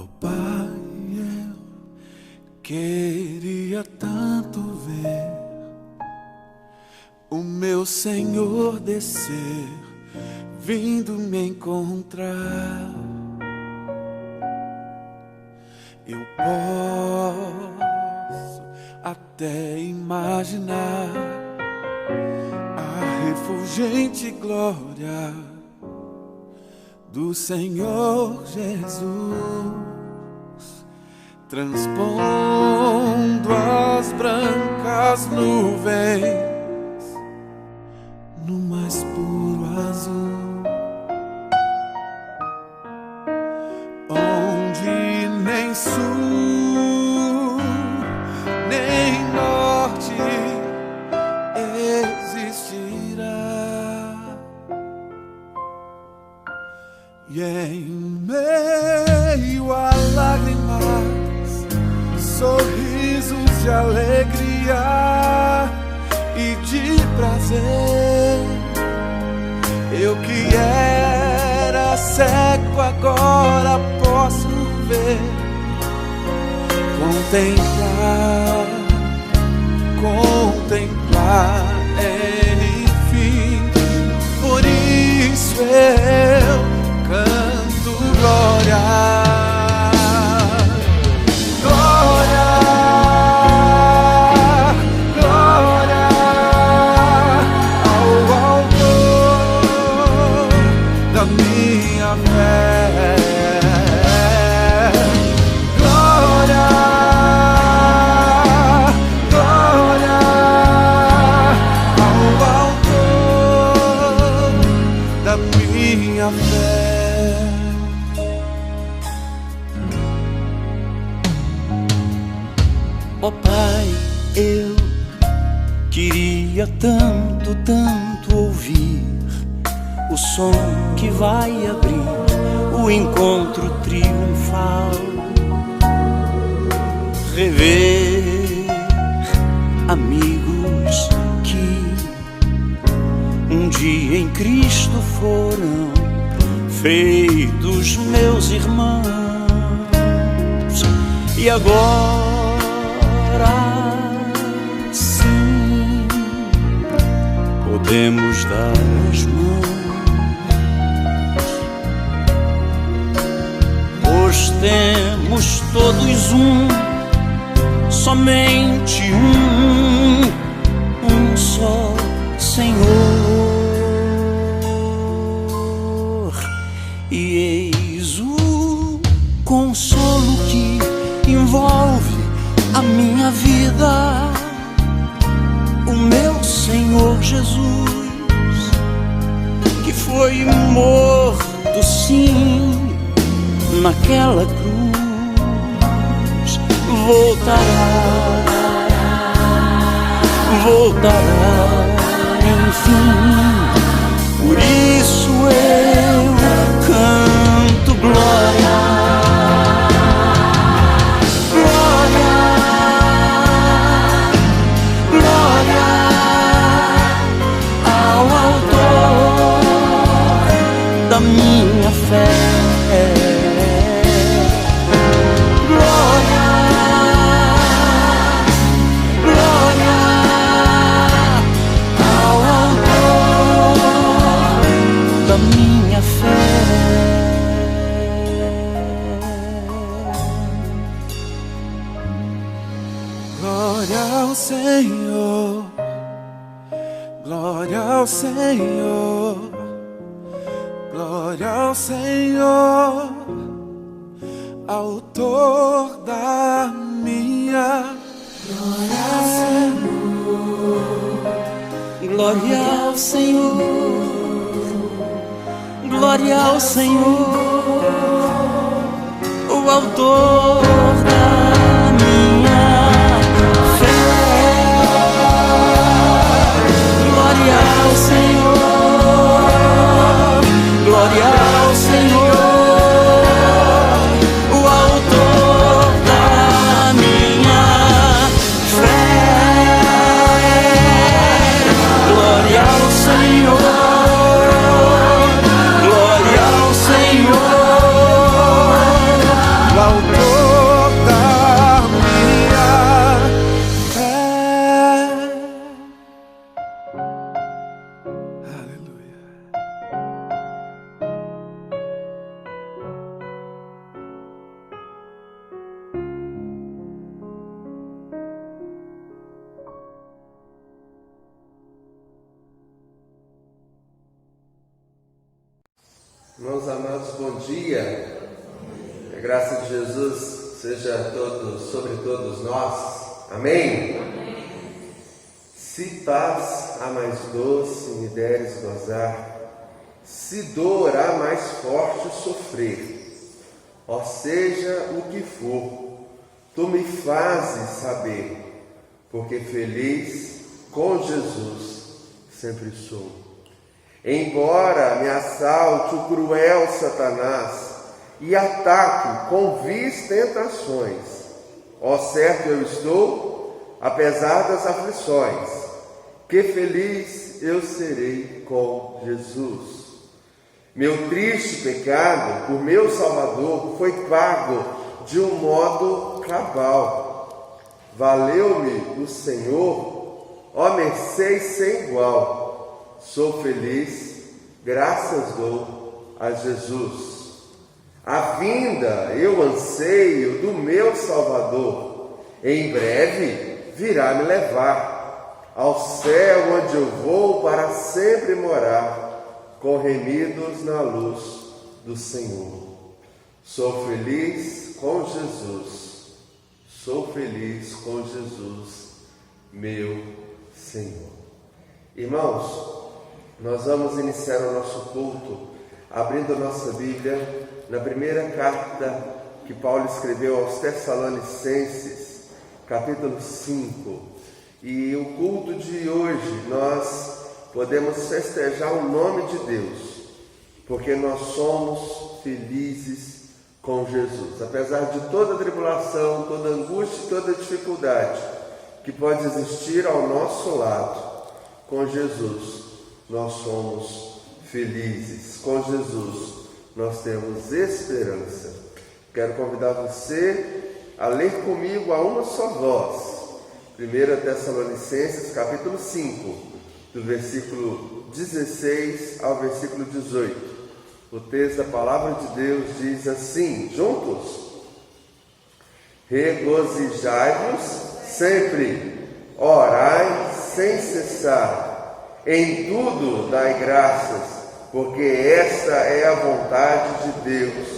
Oh Pai, eu queria tanto ver o meu Senhor descer, vindo me encontrar. Eu posso até imaginar a refulgente glória do Senhor Jesus, transpondo as brancas nuvens no mais puro azul, onde nem sul nem norte existirá. E em meio a lágrimas, sorrisos de alegria e de prazer, eu que era cego agora posso ver, contemplar, enfim. Por isso eu canto glória, glória, glória ao Autor da minha fé. Glória, glória ao Autor da minha fé. Ó Pai, eu queria tanto, tanto ouvir o som que vai abrir o encontro triunfal, rever amigos que um dia em Cristo foram feitos meus irmãos, e agora sim podemos dar as mãos, pois temos todos somente um só Senhor. E eis o consolo que envolve a minha vida, o meu Senhor Jesus, que foi morto sim naquela cruz, voltará, enfim. Por isso eu canto glória, glória, glória ao Autor da minha fé. Glória, glória ao Autor da minha fé. Glória ao Senhor, glória ao Senhor, glória ao Senhor, Autor da minha. Glória ao Senhor, Glória ao Senhor, glória ao Senhor, o Autor da minha fé. Glória ao Senhor, glória ao Senhor, o Autor da minha fé. Glória ao Senhor, glória ao Senhor, Irmãos amados, bom dia. A graça de Jesus seja sobre todos nós. Amém? Se paz há mais doce me deres gozar, se dor há mais forte sofrer, ó seja o que for, tu me fazes saber, porque feliz com Jesus sempre sou. Embora me assalte o cruel Satanás e ataque com vis tentações, ó certo eu estou, apesar das aflições, que feliz eu serei com Jesus. Meu triste pecado por meu Salvador foi pago de um modo cabal. Valeu-me o Senhor, ó mercê sem igual. Sou feliz, graças dou a Jesus. A vinda eu anseio do meu Salvador, em breve virá me levar ao céu onde eu vou para sempre morar, com remidos na luz do Senhor. Sou feliz com Jesus, sou feliz com Jesus, meu Senhor. Irmãos, nós vamos iniciar o nosso culto abrindo a nossa Bíblia na primeira carta que Paulo escreveu aos Tessalonicenses, capítulo 5. E o culto de hoje nós podemos festejar o nome de Deus, porque nós somos felizes com Jesus. Apesar de toda tribulação, toda angústia e toda dificuldade que pode existir ao nosso lado, com Jesus nós somos felizes. Com Jesus nós temos esperança. Quero convidar você a ler comigo a uma só voz 1 Tessalonicenses capítulo 5, do versículo 16 ao versículo 18. O texto da palavra de Deus diz assim, juntos: regozijai-vos sempre, orai sem cessar, em tudo dai graças, porque esta é a vontade de Deus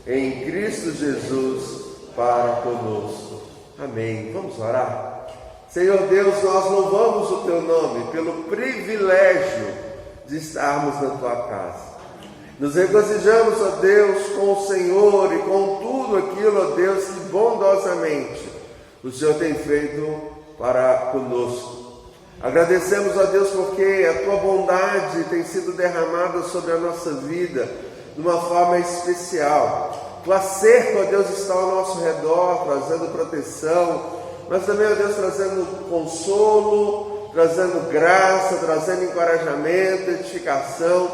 em Cristo Jesus para conosco. Amém. Vamos orar? Senhor Deus, nós louvamos o Teu nome pelo privilégio de estarmos na Tua casa. Nos regozijamos, ó Deus, com o Senhor e com tudo aquilo, ó Deus, que bondosamente o Senhor tem feito para conosco. Agradecemos a Deus porque a Tua bondade tem sido derramada sobre a nossa vida de uma forma especial. Tua cerca, ó Deus, está ao nosso redor, trazendo proteção, mas também, ó Deus, trazendo consolo, trazendo graça, trazendo encorajamento, edificação.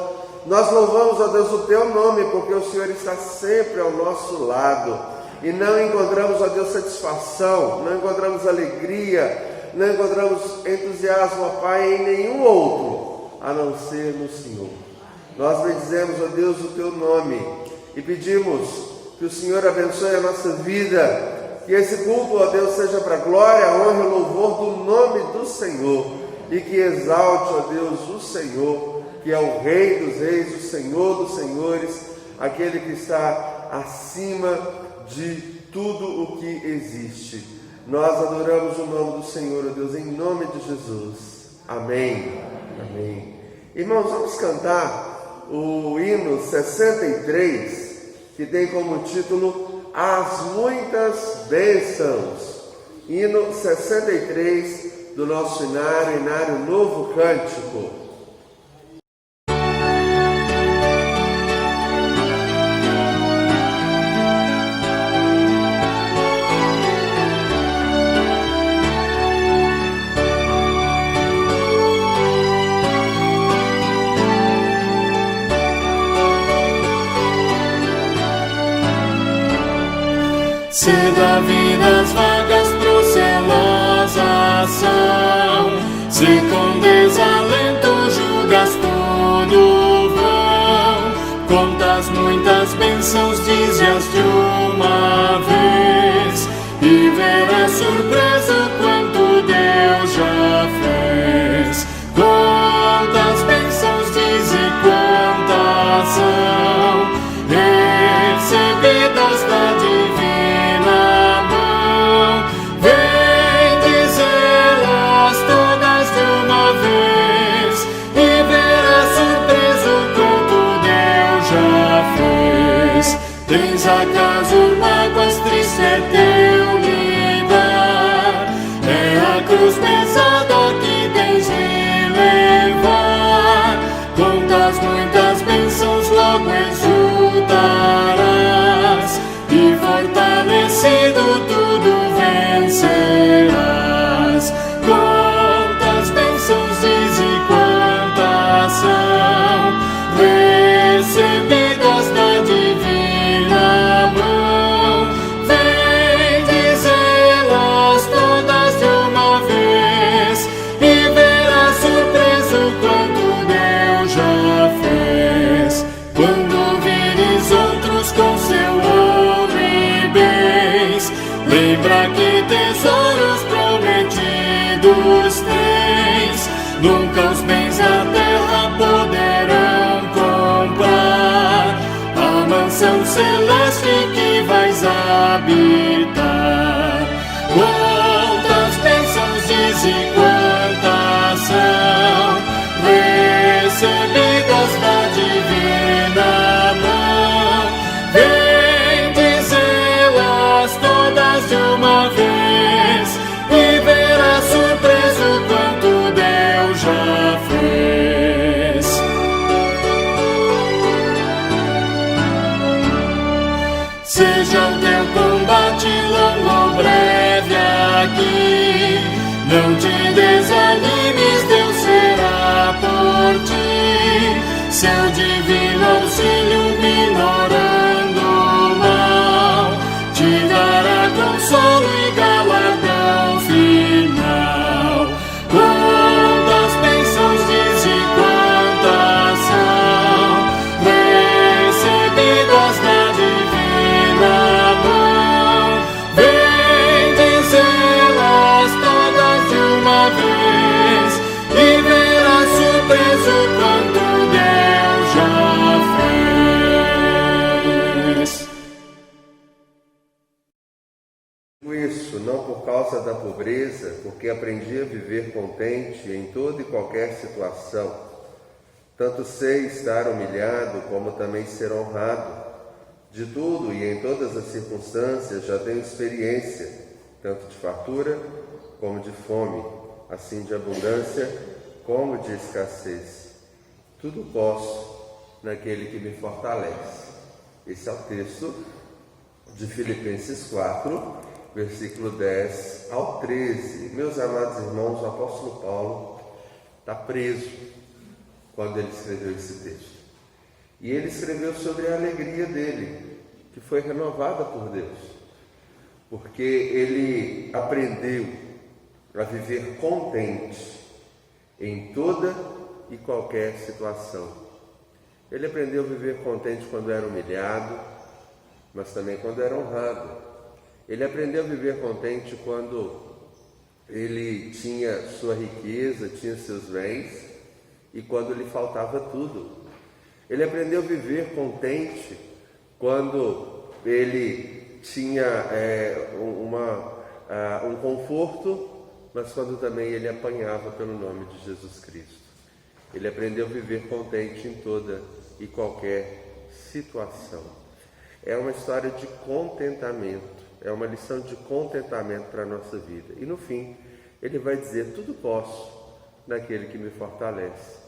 Nós louvamos, ó Deus, o Teu nome, porque o Senhor está sempre ao nosso lado. E não encontramos, ó Deus, satisfação, não encontramos alegria, não encontramos entusiasmo, ó Pai, em nenhum outro, a não ser no Senhor. Nós bendizemos, ó Deus, o Teu nome e pedimos que o Senhor abençoe a nossa vida, que esse culto, ó Deus, seja para a glória, a honra e o louvor do nome do Senhor, e que exalte, ó Deus, o Senhor, que é o Rei dos Reis, o Senhor dos Senhores, aquele que está acima de tudo o que existe. Nós adoramos o nome do Senhor, ó Deus, em nome de Jesus. Amém. Amém. Irmãos, vamos cantar o hino 63, que tem como título As Muitas Bênçãos. Hino 63 do nosso Inário Novo Cântico. Se da vida as vagas procelosas são, se com desalento julgas tudo vão, contas muitas bênçãos, dize-as de uma vez, e verás surpresa quanto Deus já fez. Quantas bênçãos diz e quantas são, Cargas ou mágoas, triste é teu lidar. É a cruz pesada que tens de levar. Contas muitas bênçãos, logo exultarás. E fortalecido tudo vencerás. Quantas bênçãos diz e quantas são recebidas da divina mão. Vem dizê-las todas de uma vez e verás surpreso quanto Deus já fez. Quando vires outros com seu ouro e bens, lembra que tesouros prometidos tens. Nunca os bens da terra poderão comprar a mansão celeste que vais habitar. Quantas bênçãos diz e quantas são recebidas da divina mão. Vem dizê-las todas de uma vez e verás surpreso quanto Deus já fez. Seja o teu combate longo ou breve aqui, não te desanimes, Deus será por ti. Seu divino auxílio minorando o mal, te dará consolo e galardão final. Quantas bênçãos diz e quantas são recebidas da divina mão. Vem dizê-las todas de uma vez e verás surpreso quanto Deus já fez. Isso não por causa da pobreza, porque aprendi a viver contente em toda e qualquer situação. Tanto sei estar humilhado, como também ser honrado. De tudo e em todas as circunstâncias já tenho experiência, tanto de fartura como de fome, assim de abundância como de escassez. Tudo posso naquele que me fortalece. Esse é o texto de Filipenses 4, versículo 10 ao 13. Meus amados irmãos, o apóstolo Paulo está preso quando ele escreveu esse texto. E ele escreveu sobre a alegria dele, que foi renovada por Deus, porque ele aprendeu a viver contente em toda e qualquer situação. Ele aprendeu a viver contente quando era humilhado, mas também quando era honrado. Ele aprendeu a viver contente quando ele tinha sua riqueza, tinha seus bens, e quando lhe faltava tudo. Ele aprendeu a viver contente quando ele tinha um conforto, mas quando também ele apanhava pelo nome de Jesus Cristo. Ele aprendeu a viver contente em toda e qualquer situação. É uma história de contentamento. É uma lição de contentamento para a nossa vida. E no fim, ele vai dizer, tudo posso naquele que me fortalece.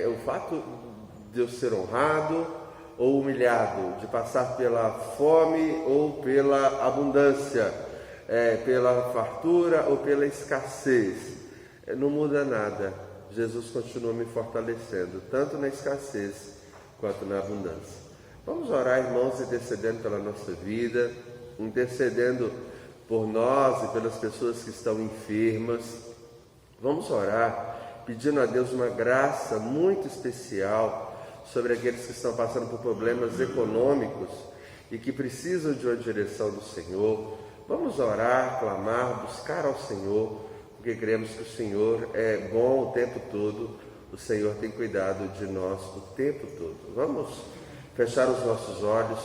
O fato de eu ser honrado ou humilhado, de passar pela fome ou pela abundância, pela fartura ou pela escassez, não muda nada. Jesus continua me fortalecendo, tanto na escassez quanto na abundância. Vamos orar, irmãos, intercedendo pela nossa vida, intercedendo por nós e pelas pessoas que estão enfermas. Vamos orar, pedindo a Deus uma graça muito especial sobre aqueles que estão passando por problemas econômicos e que precisam de uma direção do Senhor. Vamos orar, clamar, buscar ao Senhor, porque cremos que o Senhor é bom o tempo todo, o Senhor tem cuidado de nós o tempo todo. Vamos fechar os nossos olhos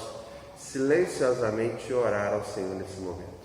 silenciosamente e orar ao Senhor nesse momento.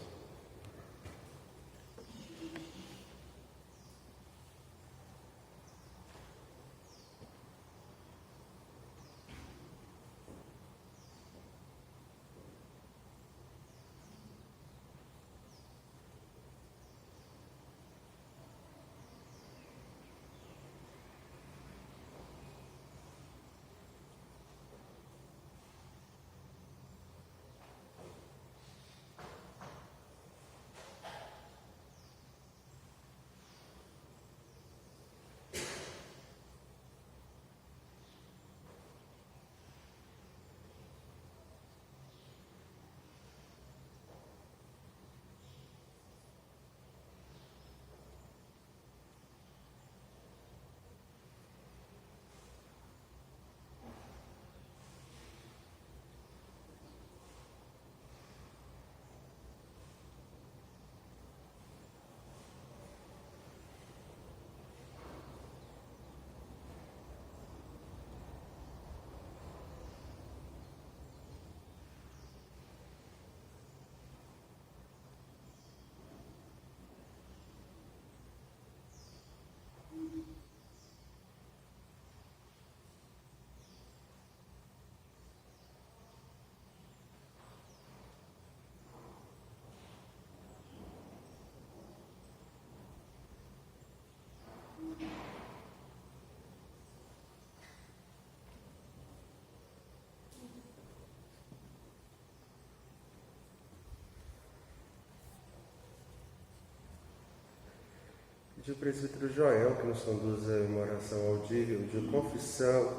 Pedir o presbítero Joel que nos conduza em uma oração audível de confissão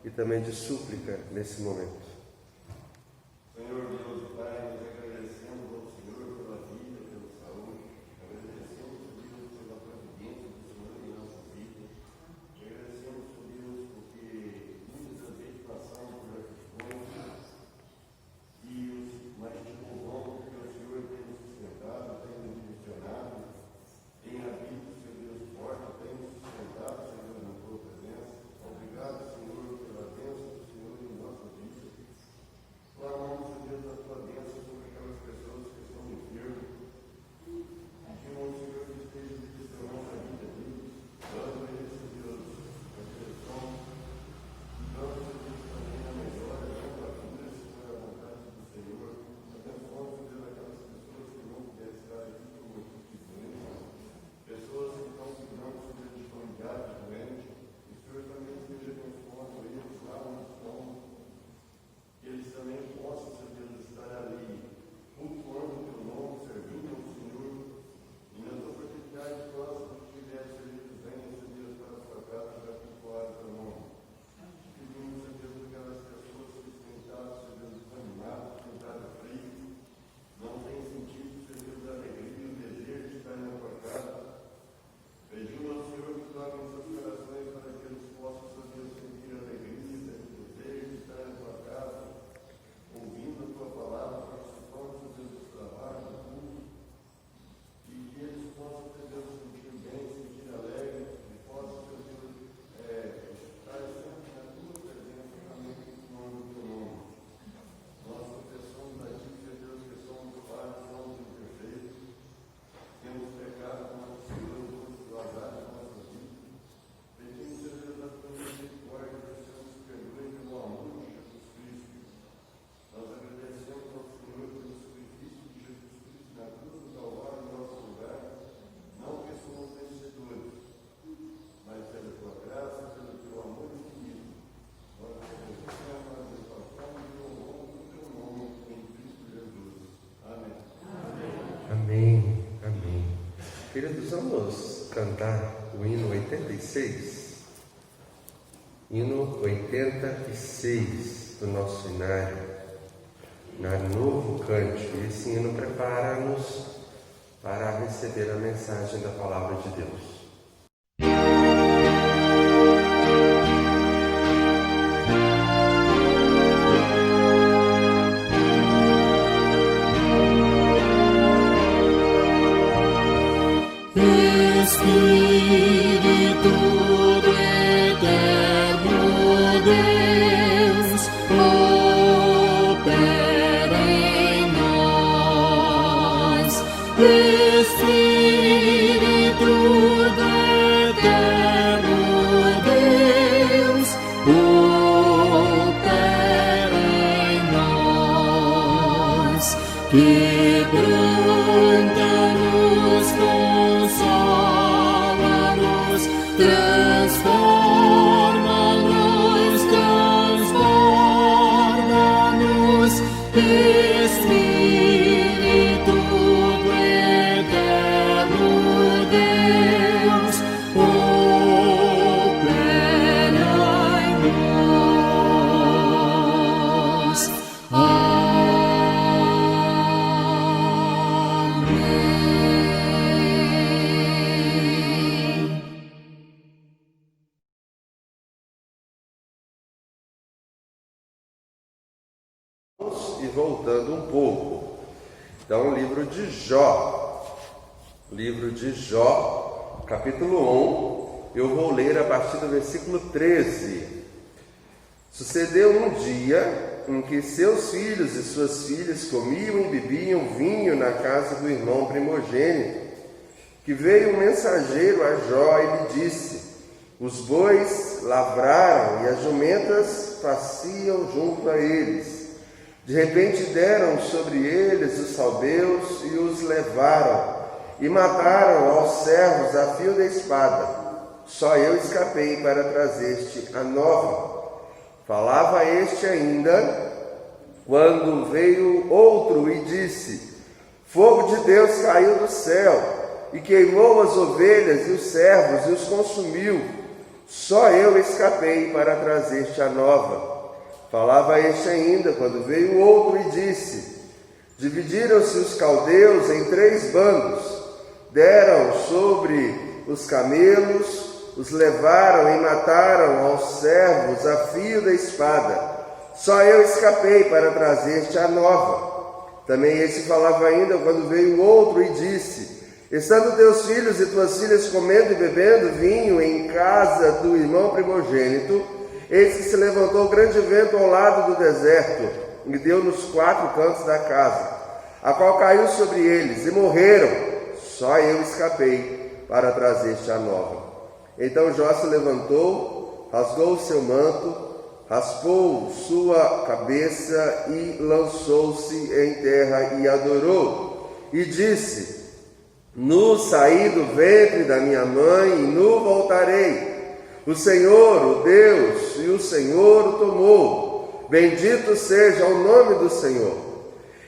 e também de súplica nesse momento. Senhor Deus e Pai, nós agradecemos ao Senhor pela vida, pela saúde, agradecemos, Deus, pela providência do Senhor em nossa vida, agradecemos, Deus, porque muitas vezes passamos por aflições, mas te louvamos porque o Senhor tem nos sustentado, tem nos direcionado, tem havido, Senhor Deus, forte, tem nos sustentado, Senhor, na tua presença. Obrigado, Senhor, pela bênção do Senhor em nossa vida. Clamamos, Deus, a tua bênção sobre aquelas pessoas que estão enfermas. Pedimos, Senhor, que esteja direcionando a vida deles, dando a eles, Deus, a direção, dando a eles também a melhora, dando a cura, Senhor, a vontade do Senhor. Abençoamos, Deus, aquelas pessoas que não puderem estar aqui por motivo de doença, pessoas que estão cuidando sobre a disponibilidade doente. O Senhor também esteja abençoando eles lá onde estão. Que eles também possam, Senhor Deus, estar ali, cultuando o teu nome, servindo ao Senhor, e nas oportunidades próximas que tiver, Senhor Deus, venha, Senhor Deus, para a sua casa para cultuar o teu nome. Pedimos, Senhor Deus, aquelas pessoas que têm estado, Senhor Deus, desanimadas, têm estado frias, não têm sentido, Senhor Deus, a alegria e o desejo de estar na tua casa. Pedimos ao Senhor que toque em seus corações para que eles possam, Senhor Deus, sentir a alegria, o desejo de estar na tua casa, ouvindo a tua palavra, participando, Senhor Deus, do trabalho, do culto, e que eles possam, Senhor Deus, sentir bem, sentir alegre, e possam, Senhor Deus, estar sempre na tua presença, também no nome do teu nome. Nós confessamos a ti, Senhor Deus, que somos falhos, somos imperfeitos, temos pecado contra o Senhor, temos vazado a nossa vida. Pedimos, Senhor Deus, a tua misericórdia, que o Senhor nos perdoe pelo amor de Jesus Cristo. Nós agradecemos ao Senhor pelo sacrifício de Jesus Cristo na cruz do Calvário em nosso lugar, não que somos vencedores, mas pela tua graça, pelo teu amor infinito. Nós agradecemos, nós exaltamos e louvamos o teu nome em Cristo Jesus. Amém. Amém, amém. Queridos, vamos cantar o hino 86. Hino 86 do nosso inário, na Novo Cântico. Esse hino prepara-nos para receber a mensagem da Palavra de Deus. Espírito do eterno Deus, opera em nós. Espírito do eterno Deus, opera em nós. Quebranta-nos, consola-nos, transforma-nos, transborda-nos. Espírito do eterno Deus, opera em nós. E voltando um pouco, então, livro de Jó, capítulo 1, eu vou ler a partir do versículo 13. Sucedeu um dia em que seus filhos e suas filhas comiam e bebiam vinho na casa do irmão primogênito, que veio um mensageiro a Jó e lhe disse: os bois lavraram e as jumentas paciam junto a eles. De repente deram sobre eles os caldeus e os levaram, e mataram aos servos a fio da espada. Só eu escapei para trazer-te a nova. Falava este ainda, quando veio outro e disse: fogo de Deus caiu do céu e queimou as ovelhas e os servos e os consumiu. Só eu escapei para trazer-te a nova. Falava este ainda, quando veio o outro e disse: dividiram-se os caldeus em 3 bandos, deram sobre os camelos, os levaram e mataram aos servos a fio da espada. Só eu escapei para trazer-te a nova. Também este falava ainda, quando veio o outro e disse: estando teus filhos e tuas filhas comendo e bebendo vinho em casa do irmão primogênito, eis que se levantou grande vento ao lado do deserto, e deu nos 4 cantos da casa, a qual caiu sobre eles, e morreram. Só eu escapei para trazer-te a nova. Então Jó se levantou, rasgou o seu manto, raspou sua cabeça e lançou-se em terra e adorou. E disse: nu saí do ventre da minha mãe e nu voltarei. O Senhor, o Deus, e o Senhor o tomou. Bendito seja o nome do Senhor.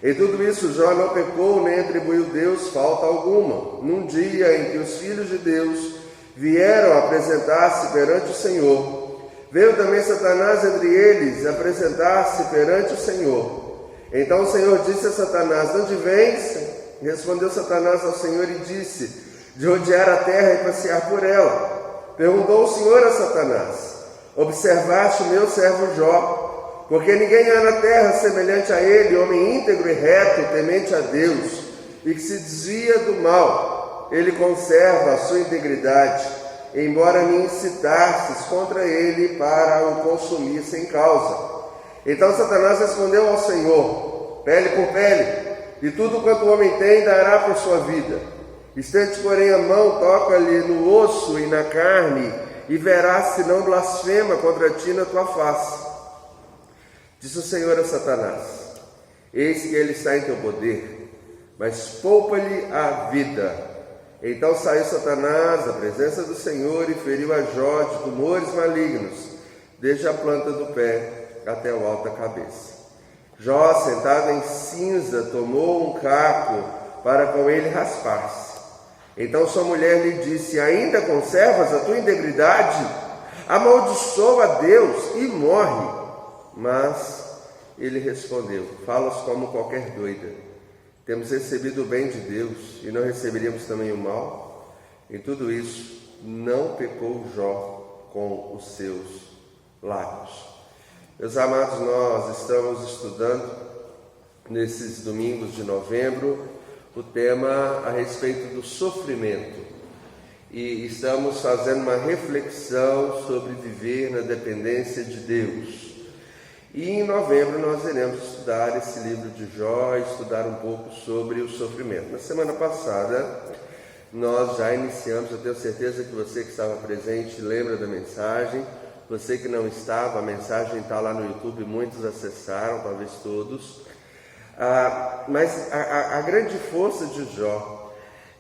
Em tudo isso Jó não pecou, nem atribuiu Deus falta alguma. Num dia em que os filhos de Deus vieram apresentar-se perante o Senhor, veio também Satanás entre eles apresentar-se perante o Senhor. Então o Senhor disse a Satanás: de onde vens? Respondeu Satanás ao Senhor e disse: de rodear a terra e passear por ela. Perguntou o Senhor a Satanás: observaste o meu servo Jó? Porque ninguém há na terra semelhante a ele, homem íntegro e reto, temente a Deus, e que se desvia do mal. Ele conserva a sua integridade, embora me incitasses contra ele para o consumir sem causa. Então Satanás respondeu ao Senhor: pele por pele, e tudo quanto o homem tem dará por sua vida. Estende, porém, a mão, toca-lhe no osso e na carne, e verás se não blasfema contra ti na tua face. Disse o Senhor a Satanás: eis que ele está em teu poder, mas poupa-lhe a vida. Então saiu Satanás da presença do Senhor e feriu a Jó de tumores malignos, desde a planta do pé até o alto da cabeça. Jó, sentado em cinza, tomou um caco para com ele raspar-se. Então sua mulher lhe disse: ainda conservas a tua integridade? Amaldiçoa a Deus e morre. Mas ele respondeu: falas como qualquer doida. Temos recebido o bem de Deus e não receberíamos também o mal? Em tudo isso, não pecou Jó com os seus lábios. Meus amados, nós estamos estudando nesses domingos de novembro o tema a respeito do sofrimento. E estamos fazendo uma reflexão sobre viver na dependência de Deus. E em novembro nós iremos estudar esse livro de Jó, estudar um pouco sobre o sofrimento. Na semana passada nós já iniciamos, eu tenho certeza que você que estava presente lembra da mensagem. Você que não estava, a mensagem está lá no YouTube, muitos acessaram, talvez todos. Mas a grande força de Jó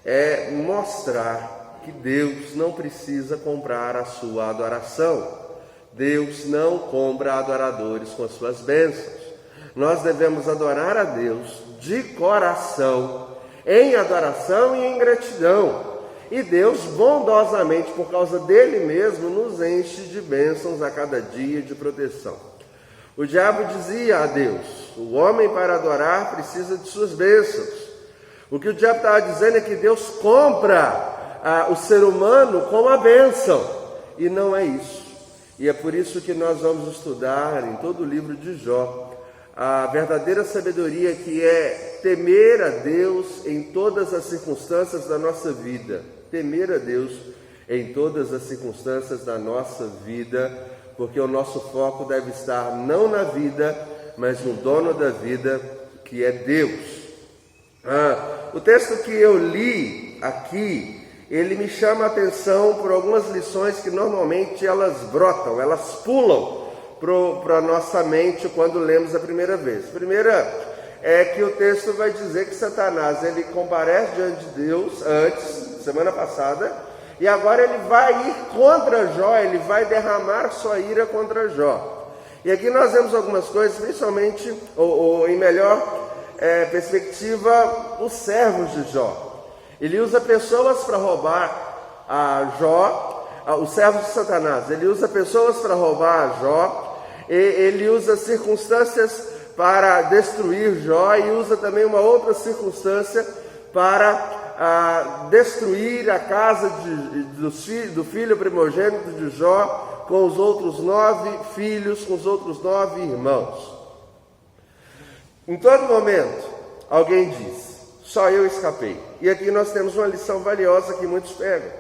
é mostrar que Deus não precisa comprar a sua adoração. Deus não compra adoradores com as suas bênçãos. Nós devemos adorar a Deus de coração, em adoração e em gratidão. E Deus, bondosamente, por causa dele mesmo, nos enche de bênçãos a cada dia de proteção. O diabo dizia a Deus: o homem para adorar precisa de suas bênçãos. O que o diabo estava dizendo é que Deus compra o ser humano com a bênção. E não é isso. E é por isso que nós vamos estudar em todo o livro de Jó a verdadeira sabedoria, que é temer a Deus em todas as circunstâncias da nossa vida. Temer a Deus em todas as circunstâncias da nossa vida, porque o nosso foco deve estar não na vida, mas no dono da vida, que é Deus. O texto que eu li aqui, ele me chama a atenção por algumas lições que normalmente elas brotam, elas pulam para a nossa mente quando lemos a primeira vez. A primeira é que o texto vai dizer que Satanás, ele comparece diante de Deus antes, semana passada, e agora ele vai ir contra Jó, ele vai derramar sua ira contra Jó. E aqui nós vemos algumas coisas, principalmente, ou em melhor perspectiva, os servos de Jó. Ele usa pessoas para roubar a Jó, os servos de Satanás. Ele usa pessoas para roubar a Jó, ele usa circunstâncias para destruir Jó e usa também uma outra circunstância para destruir a casa do filho primogênito de Jó com os outros 9 filhos, com os outros 9 irmãos. Em todo momento, alguém diz: só eu escapei. E aqui nós temos uma lição valiosa que muitos pegam.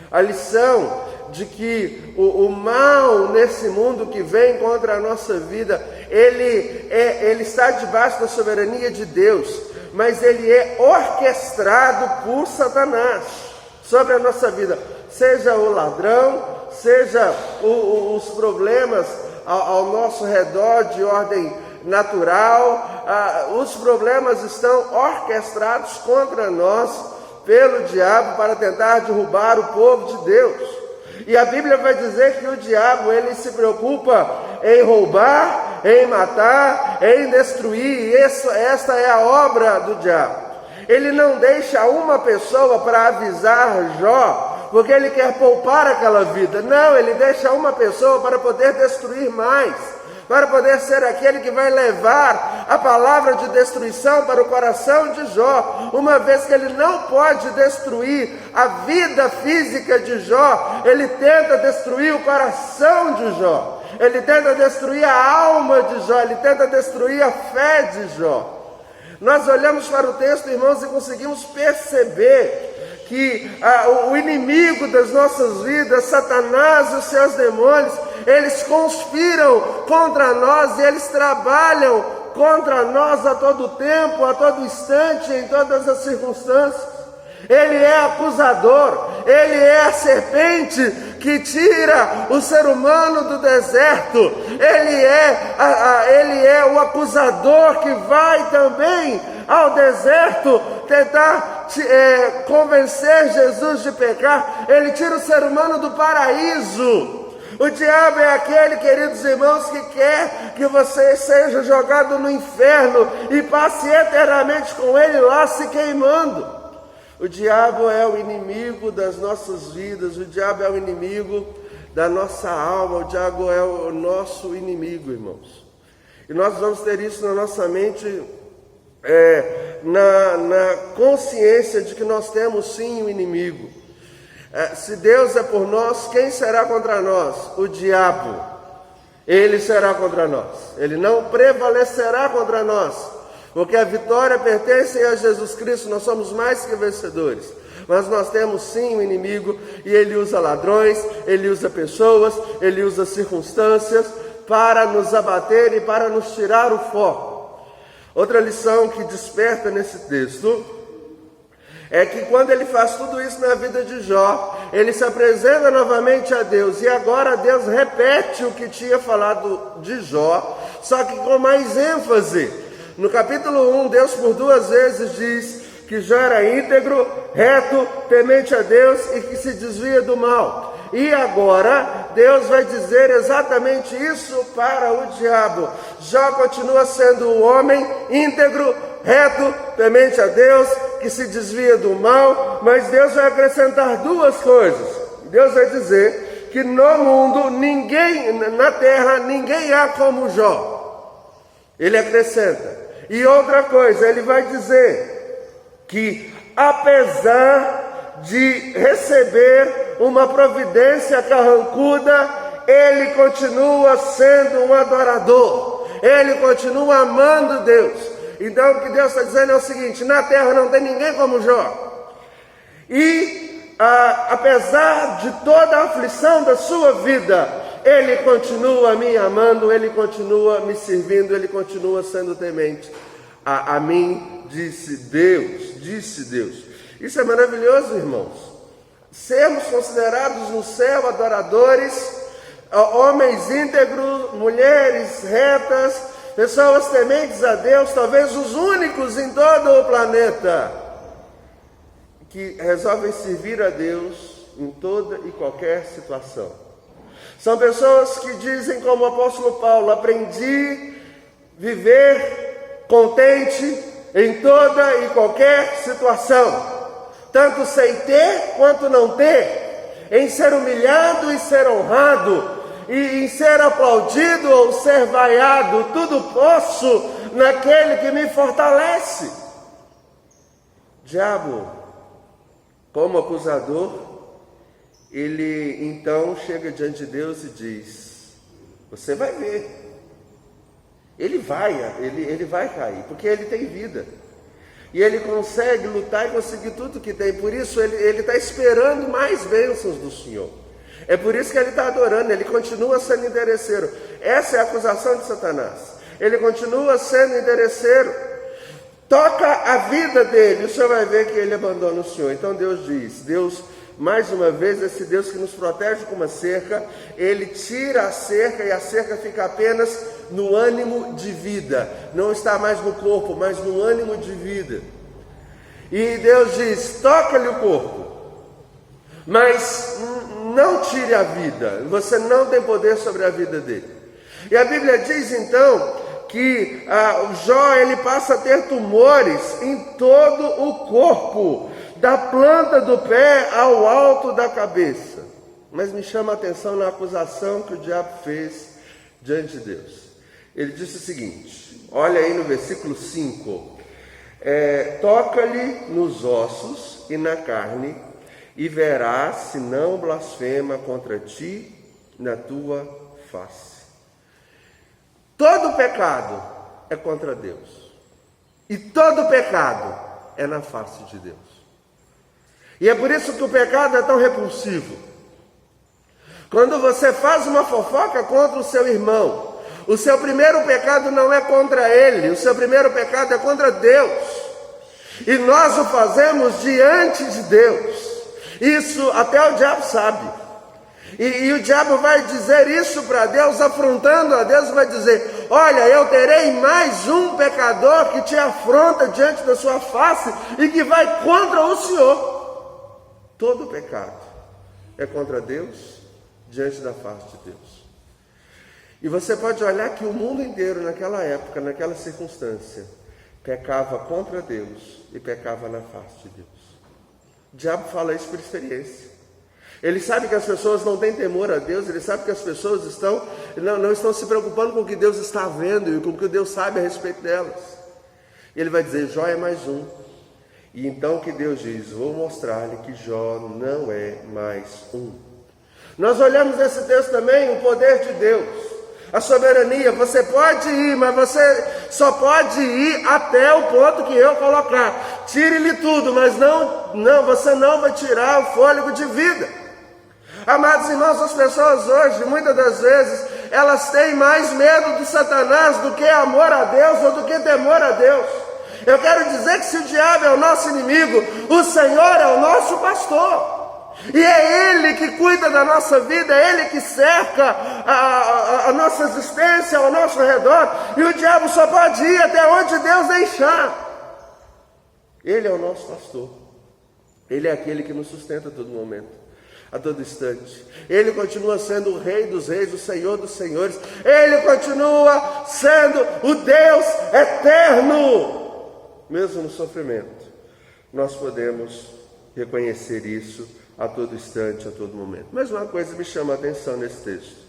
A lição de que o mal nesse mundo que vem contra a nossa vida, ele está debaixo da soberania de Deus, mas ele é orquestrado por Satanás sobre a nossa vida. Seja o ladrão, seja os problemas ao nosso redor de ordem natural, os problemas estão orquestrados contra nós pelo diabo para tentar derrubar o povo de Deus. E a Bíblia vai dizer que o diabo, ele se preocupa em roubar, em matar, em destruir. Esta é a obra do diabo. Ele não deixa uma pessoa para avisar Jó, porque ele quer poupar aquela vida. Não, ele deixa uma pessoa para poder destruir mais, para poder ser aquele que vai levar a palavra de destruição para o coração de Jó. Uma vez que ele não pode destruir a vida física de Jó, ele tenta destruir o coração de Jó, ele tenta destruir a alma de Jó, ele tenta destruir a fé de Jó. Nós olhamos para o texto, irmãos, e conseguimos perceber que o inimigo das nossas vidas, Satanás e os seus demônios, eles conspiram contra nós e eles trabalham contra nós a todo tempo, a todo instante, em todas as circunstâncias. Ele é acusador, ele é a serpente que tira o ser humano do deserto, ele é o acusador que vai também ao deserto tentar convencer Jesus de pecar. Ele tira o ser humano do paraíso. O diabo é aquele, queridos irmãos, que quer que você seja jogado no inferno e passe eternamente com ele lá se queimando. O diabo é o inimigo das nossas vidas, o diabo é o inimigo da nossa alma, o diabo é o nosso inimigo, irmãos. E nós vamos ter isso na nossa mente, na consciência de que nós temos sim um inimigo. Se Deus é por nós, quem será contra nós? O diabo. Ele será contra nós, ele não prevalecerá contra nós. Porque a vitória pertence a Jesus Cristo, nós somos mais que vencedores. Mas nós temos sim um inimigo, e ele usa ladrões, ele usa pessoas, ele usa circunstâncias para nos abater e para nos tirar o foco. Outra lição que desperta nesse texto é que quando ele faz tudo isso na vida de Jó, ele se apresenta novamente a Deus, e agora Deus repete o que tinha falado de Jó, só que com mais ênfase. No capítulo 1, Deus por 2 vezes diz que Jó era íntegro, reto, temente a Deus e que se desvia do mal. E agora, Deus vai dizer exatamente isso para o diabo. Jó continua sendo um homem íntegro, reto, temente a Deus, que se desvia do mal, mas Deus vai acrescentar 2 coisas. Deus vai dizer que no mundo, na terra, ninguém há como Jó. Ele acrescenta. E outra coisa, ele vai dizer que apesar de receber uma providência carrancuda, ele continua sendo um adorador, ele continua amando Deus. Então o que Deus está dizendo é o seguinte: na terra não tem ninguém como Jó. E apesar de toda a aflição da sua vida, ele continua me amando, ele continua me servindo, ele continua sendo temente a mim, disse Deus. Isso é maravilhoso, irmãos. Sermos considerados no céu adoradores, homens íntegros, mulheres retas, pessoas tementes a Deus, talvez os únicos em todo o planeta que resolvem servir a Deus em toda e qualquer situação. São pessoas que dizem, como o apóstolo Paulo: aprendi a viver contente em toda e qualquer situação. tanto sei ter quanto não ter, em ser humilhado e ser honrado, e em ser aplaudido ou ser vaiado, tudo posso naquele que me fortalece. Diabo, como acusador, ele então chega diante de Deus e diz: você vai ver, ele vai cair, porque ele tem vida, e ele consegue lutar e conseguir tudo que tem. Por isso ele está esperando mais bênçãos do Senhor. É por isso que ele está adorando, ele continua sendo interesseiro. Essa é a acusação de Satanás. Ele continua sendo interesseiro. Toca a vida dele, o Senhor vai ver que ele abandona o Senhor. Então Deus diz, Deus, mais uma vez, esse Deus que nos protege com uma cerca, ele tira a cerca e a cerca fica apenas no ânimo de vida. Não está mais no corpo, mas no ânimo de vida. E Deus diz, toca-lhe o corpo, mas não tire a vida, você não tem poder sobre a vida dele. E a Bíblia diz então que Jó, ele passa a ter tumores em todo o corpo, da planta do pé ao alto da cabeça. Mas me chama a atenção na acusação que o diabo fez diante de Deus. Ele disse o seguinte, olha aí no versículo 5, toca-lhe nos ossos e na carne, e verás se não blasfema contra ti na tua face. Todo pecado é contra Deus, e todo pecado é na face de Deus. E é por isso que o pecado é tão repulsivo. Quando você faz uma fofoca contra o seu irmão, o seu primeiro pecado não é contra ele, o seu primeiro pecado é contra Deus. E nós o fazemos diante de Deus. Isso até o diabo sabe. E o diabo vai dizer isso para Deus, afrontando a Deus, vai dizer: olha, eu terei mais um pecador que te afronta diante da sua face e que vai contra o Senhor. Todo pecado é contra Deus, diante da face de Deus. E você pode olhar que o mundo inteiro naquela época, naquela circunstância, pecava contra Deus e pecava na face de Deus. O diabo fala isso por experiência. Ele sabe que as pessoas não têm temor a Deus, ele sabe que as pessoas não estão se preocupando com o que Deus está vendo e com o que Deus sabe a respeito delas. E ele vai dizer: Jó é mais um. E então que Deus diz: vou mostrar-lhe que Jó não é mais um. Nós olhamos nesse texto também o poder de Deus, a soberania. Você pode ir, mas você só pode ir até o ponto que eu colocar. Tire-lhe tudo, mas você não vai tirar o fôlego de vida. Amados irmãos, as pessoas hoje, muitas das vezes, elas têm mais medo de Satanás do que amor a Deus ou do que temor a Deus. Eu quero dizer que se o diabo é o nosso inimigo, o Senhor é o nosso pastor. E é Ele que cuida da nossa vida, é Ele que cerca a nossa existência ao nosso redor. E o diabo só pode ir até onde Deus deixar. Ele é o nosso pastor. Ele é aquele que nos sustenta a todo momento, a todo instante. Ele continua sendo o Rei dos Reis, o Senhor dos Senhores. Ele continua sendo o Deus eterno. Mesmo no sofrimento, nós podemos reconhecer isso a todo instante, a todo momento. Mas uma coisa me chama a atenção nesse texto.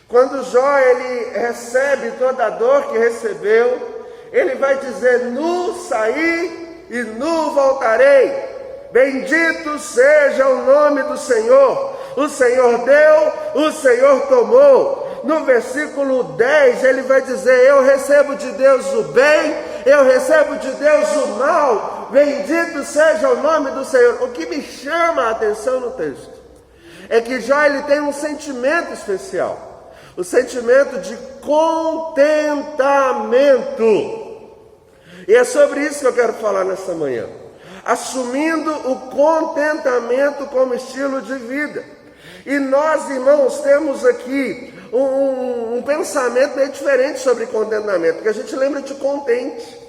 Quando Jó ele recebe toda a dor que recebeu, ele vai dizer: nu saí e nu voltarei. Bendito seja o nome do Senhor. O Senhor deu, o Senhor tomou. No versículo 10 ele vai dizer: eu recebo de Deus o bem, eu recebo de Deus o mal. Bendito seja o nome do Senhor. O que me chama a atenção no texto é que Jó ele tem um sentimento especial, o sentimento de contentamento. E é sobre isso que eu quero falar nesta manhã. Assumindo o contentamento como estilo de vida. E nós, irmãos, temos aqui um pensamento meio diferente sobre contentamento, porque a gente lembra de contente.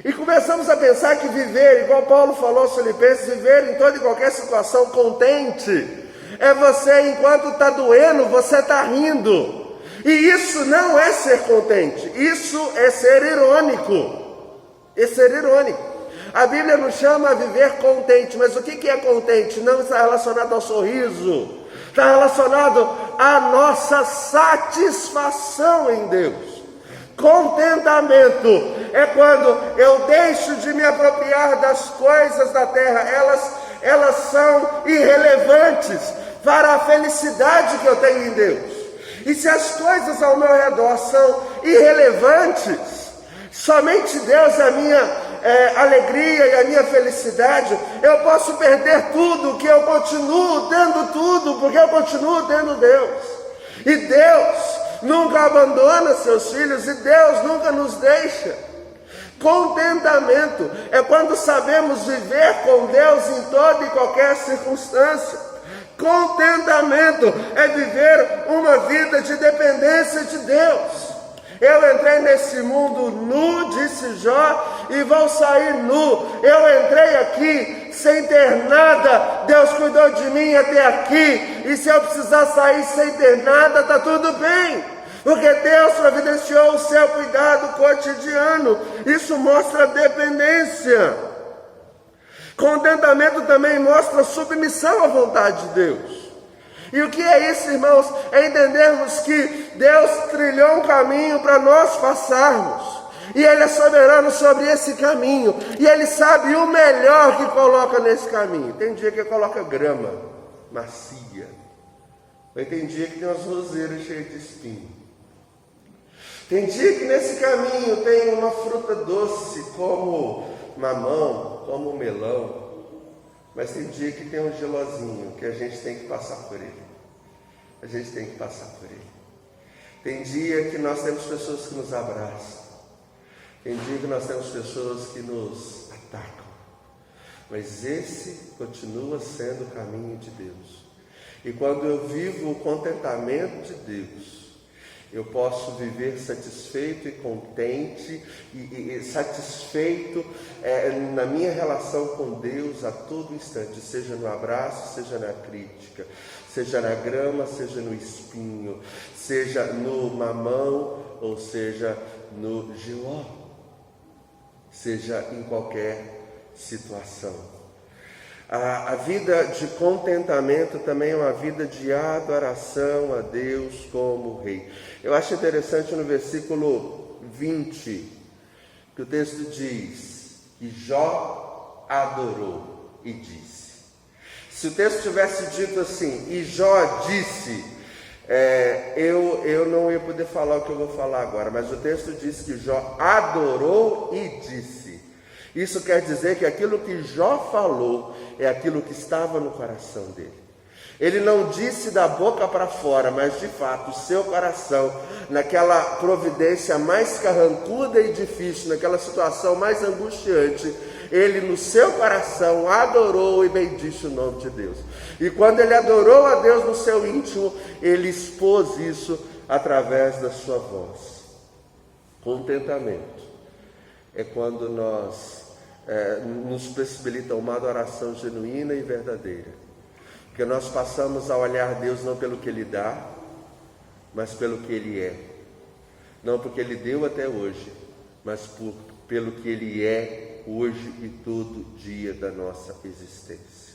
E começamos a pensar que viver, igual Paulo falou aos Filipenses, viver em toda e qualquer situação contente, é você, enquanto está doendo, você está rindo. E isso não é ser contente, isso é ser irônico. É ser irônico. A Bíblia nos chama a viver contente, mas o que é contente? Não está relacionado ao sorriso, está relacionado à nossa satisfação em Deus. Contentamento é quando eu deixo de me apropriar das coisas da terra, elas são irrelevantes para a felicidade que eu tenho em Deus. E se as coisas ao meu redor são irrelevantes, somente Deus é a minha alegria e a minha felicidade, eu posso perder tudo, que eu continuo tendo tudo, porque eu continuo tendo Deus. E Deus nunca abandona seus filhos, e Deus nunca nos deixa. Contentamento é quando sabemos viver com Deus em toda e qualquer circunstância. Contentamento é viver uma vida de dependência de Deus. Eu entrei nesse mundo nu, disse Jó, e vou sair nu. Eu entrei aqui sem ter nada, Deus cuidou de mim até aqui, e se eu precisar sair sem ter nada, está tudo bem, porque Deus providenciou o seu cuidado cotidiano. Isso mostra dependência. Contentamento também mostra submissão à vontade de Deus. E o que é isso, irmãos? É entendermos que Deus trilhou um caminho para nós passarmos. E Ele é soberano sobre esse caminho. E Ele sabe o melhor que coloca nesse caminho. Tem dia que Ele coloca grama macia. Mas tem dia que tem umas roseiras cheias de espinho. Tem dia que nesse caminho tem uma fruta doce, como mamão, como melão. Mas tem dia que tem um gelozinho, que a gente tem que passar por ele. A gente tem que passar por ele. Tem dia que nós temos pessoas que nos abraçam. Tem dia que nós temos pessoas que nos atacam. Mas esse continua sendo o caminho de Deus. E quando eu vivo o contentamento de Deus, eu posso viver satisfeito e contente e satisfeito na minha relação com Deus a todo instante, seja no abraço, seja na crítica, seja na grama, seja no espinho, seja no mamão ou seja no giló, seja em qualquer situação. A vida de contentamento também é uma vida de adoração a Deus como Rei. Eu acho interessante no versículo 20, que o texto diz que Jó adorou e disse. Se o texto tivesse dito assim, e Jó disse, eu não ia poder falar o que eu vou falar agora, mas o texto diz que Jó adorou e disse. Isso quer dizer que aquilo que Jó falou é aquilo que estava no coração dele. Ele não disse da boca para fora, mas de fato o seu coração, naquela providência mais carrancuda e difícil, naquela situação mais angustiante, ele no seu coração adorou e bendisse o nome de Deus. E quando ele adorou a Deus no seu íntimo, ele expôs isso através da sua voz. Contentamento é quando nos possibilita uma adoração genuína e verdadeira. Porque nós passamos a olhar Deus não pelo que Ele dá, mas pelo que Ele é. Não porque Ele deu até hoje, mas pelo que Ele é hoje e todo dia da nossa existência.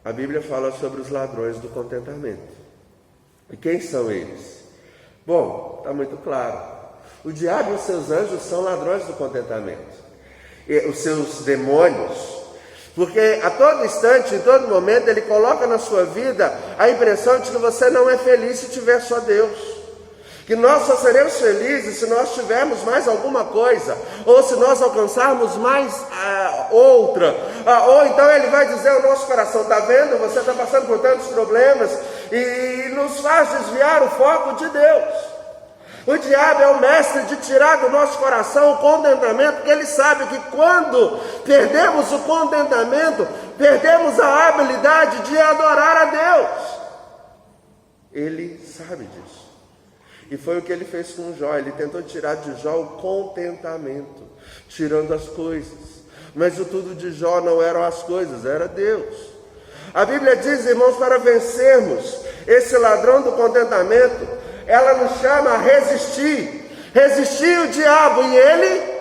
A Bíblia fala sobre os ladrões do contentamento. E quem são eles? Bom, está muito claro. O diabo e os seus anjos são ladrões do contentamento. E os seus demônios, porque a todo instante, em todo momento, ele coloca na sua vida a impressão de que você não é feliz se tiver só Deus, que nós só seremos felizes se nós tivermos mais alguma coisa, ou se nós alcançarmos mais outra, ou então ele vai dizer ao nosso coração, está vendo, você está passando por tantos problemas, e nos faz desviar o foco de Deus. O diabo é o mestre de tirar do nosso coração o contentamento, porque ele sabe que quando perdemos o contentamento, perdemos a habilidade de adorar a Deus. Ele sabe disso. E foi o que ele fez com Jó. Ele tentou tirar de Jó o contentamento, tirando as coisas. Mas o tudo de Jó não eram as coisas, era Deus. A Bíblia diz, irmãos, para vencermos esse ladrão do contentamento, ela nos chama a resistir. Resistir o diabo e ele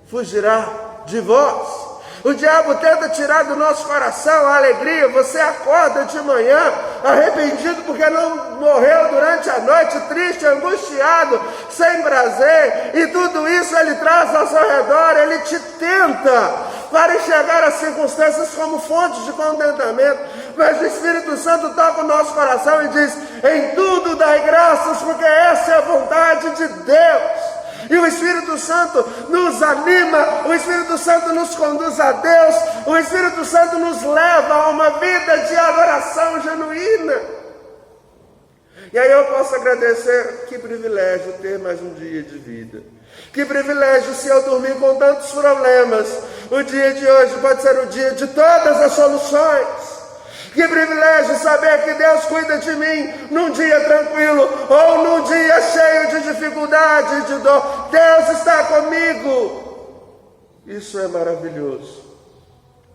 fugirá. de vós. O diabo tenta tirar do nosso coração a alegria. Você acorda de manhã arrependido porque não morreu durante a noite, triste, angustiado, sem prazer, e tudo isso ele traz ao seu redor. Ele te tenta para enxergar as circunstâncias como fontes de contentamento, mas o Espírito Santo toca o nosso coração e diz: em tudo dai graças, porque essa é a vontade de Deus. E o Espírito Santo nos anima, o Espírito Santo nos conduz a Deus, o Espírito Santo nos leva a uma vida de adoração genuína. E aí eu posso agradecer, que privilégio ter mais um dia de vida. Que privilégio se eu dormir com tantos problemas. O dia de hoje pode ser o dia de todas as soluções. Que privilégio saber que Deus cuida de mim num dia tranquilo ou num dia cheio de dificuldade, de dor. Deus está comigo. Isso é maravilhoso.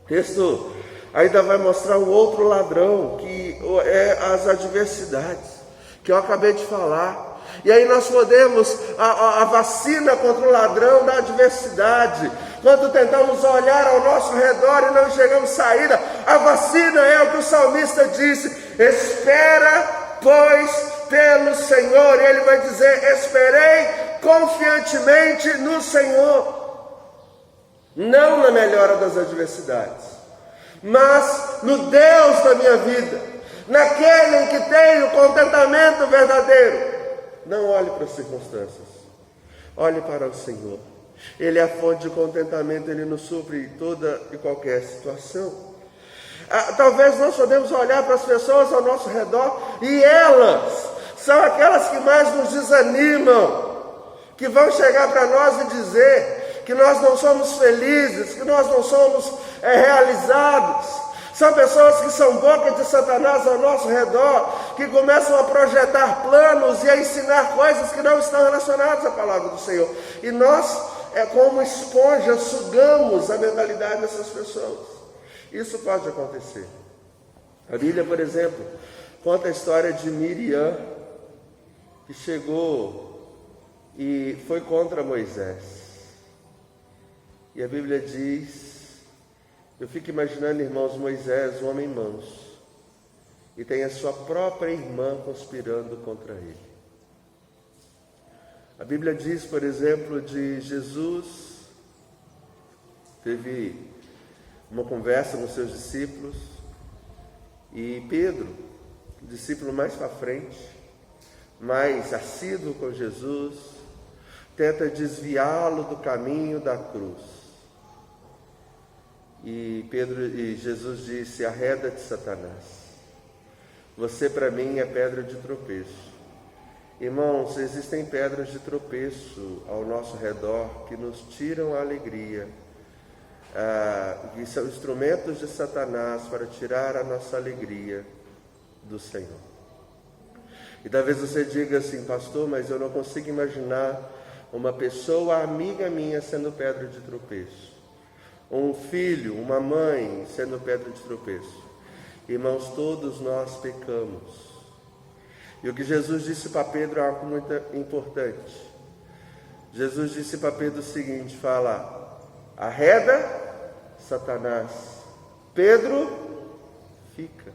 O texto ainda vai mostrar um outro ladrão, que é as adversidades, que eu acabei de falar. E aí nós podemos, a vacina contra o ladrão da adversidade, quando tentamos olhar ao nosso redor e não enxergamos saída, a vacina é o que o salmista disse: espera, pois, pelo Senhor. E ele vai dizer: esperei confiantemente no Senhor. Não na melhora das adversidades, mas no Deus da minha vida, naquele em que tenho contentamento verdadeiro. Não olhe para as circunstâncias, olhe para o Senhor. Ele é a fonte de contentamento, Ele nos supre em toda e qualquer situação. Talvez nós podemos olhar para as pessoas ao nosso redor e elas são aquelas que mais nos desanimam, que vão chegar para nós e dizer que nós não somos felizes, que nós não somos realizados. São pessoas que são boca de Satanás ao nosso redor, que começam a projetar planos e a ensinar coisas que não estão relacionadas à palavra do Senhor. E nós, como esponja, sugamos a mentalidade dessas pessoas. Isso pode acontecer. A Bíblia, por exemplo, conta a história de Miriam, que chegou e foi contra Moisés. E a Bíblia diz... Eu fico imaginando, irmãos, Moisés, um homem manso, e tem a sua própria irmã conspirando contra ele. A Bíblia diz, por exemplo, de Jesus, teve uma conversa com seus discípulos, e Pedro, o discípulo mais para frente, mais assíduo com Jesus, tenta desviá-lo do caminho da cruz. E Jesus disse: arreda-te, Satanás, você para mim é pedra de tropeço. Irmãos, existem pedras de tropeço ao nosso redor que nos tiram a alegria, que são instrumentos de Satanás para tirar a nossa alegria do Senhor. E talvez você diga assim: pastor, mas eu não consigo imaginar uma pessoa amiga minha sendo pedra de tropeço. Um filho, uma mãe sendo pedra de tropeço. Irmãos, todos nós pecamos. E o que Jesus disse para Pedro é algo muito importante. Jesus disse para Pedro o seguinte, fala: arreda, Satanás. Pedro, fica.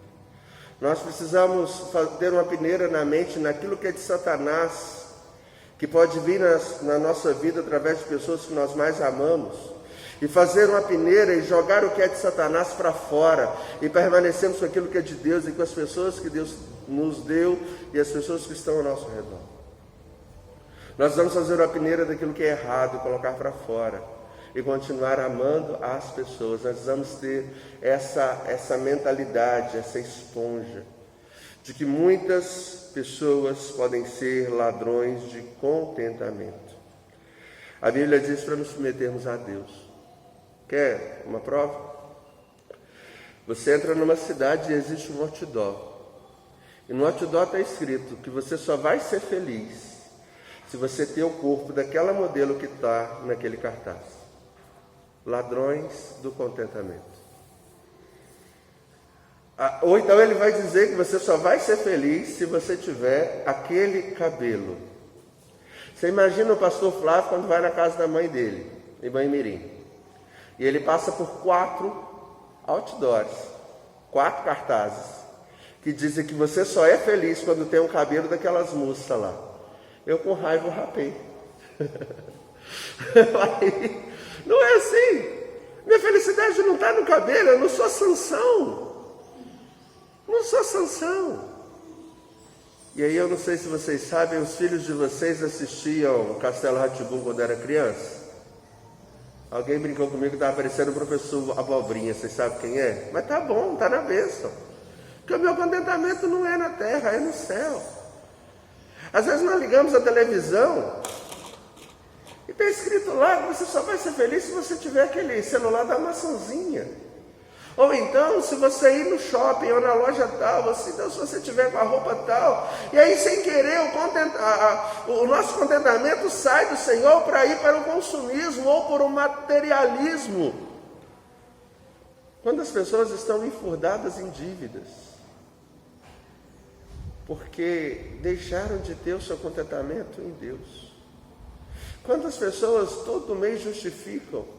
Nós precisamos ter uma peneira na mente naquilo que é de Satanás, que pode vir na nossa vida através de pessoas que nós mais amamos, e fazer uma peneira e jogar o que é de Satanás para fora, e permanecermos com aquilo que é de Deus e com as pessoas que Deus nos deu e as pessoas que estão ao nosso redor. Nós vamos fazer uma peneira daquilo que é errado, colocar para fora e continuar amando as pessoas. Nós vamos ter essa mentalidade, essa esponja, de que muitas pessoas podem ser ladrões de contentamento. A Bíblia diz para nos submetermos a Deus. Quer uma prova? Você entra numa cidade e existe um outdoor. E no outdoor está escrito que você só vai ser feliz se você ter o corpo daquela modelo que está naquele cartaz. Ladrões do contentamento. Ou então ele vai dizer que você só vai ser feliz se você tiver aquele cabelo. Você imagina o pastor Flávio quando vai na casa da mãe dele, em Banhimirim. E ele passa por 4 outdoors, 4 cartazes, que dizem que você só é feliz quando tem um cabelo daquelas moças lá. Eu com raiva rapei. Não é assim. Minha felicidade não está no cabelo, eu não sou Sansão. Não sou Sansão. E aí eu não sei se vocês sabem, os filhos de vocês assistiam Castelo Rá-Tim-Bum quando era criança? Alguém brincou comigo que estava parecendo o professor Abobrinha, vocês sabem quem é? Mas tá bom, tá na bênção. Porque o meu contentamento não é na terra, é no céu. Às vezes nós ligamos a televisão e está escrito lá que você só vai ser feliz se você tiver aquele celular da maçãzinha. Ou então, se você ir no shopping ou na loja tal, se você tiver com a roupa tal, e aí sem querer o nosso contentamento sai do Senhor para ir para o consumismo ou para o materialismo. Quando as pessoas estão enfurdadas em dívidas, porque deixaram de ter o seu contentamento em Deus. Quantas pessoas todo mês justificam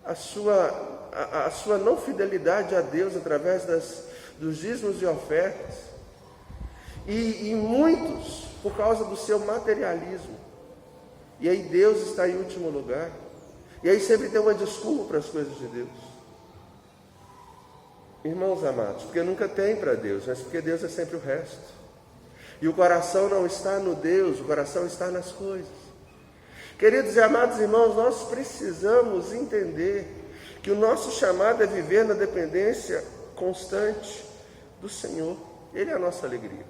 a sua não fidelidade a Deus através dos dízimos e ofertas, e muitos por causa do seu materialismo, e aí Deus está em último lugar, e aí sempre tem uma desculpa para as coisas de Deus. Irmãos amados, porque nunca tem para Deus, mas porque Deus é sempre o resto, e o coração não está no Deus, o coração está nas coisas. Queridos e amados irmãos, nós precisamos entender que o nosso chamado é viver na dependência constante do Senhor. Ele é a nossa alegria.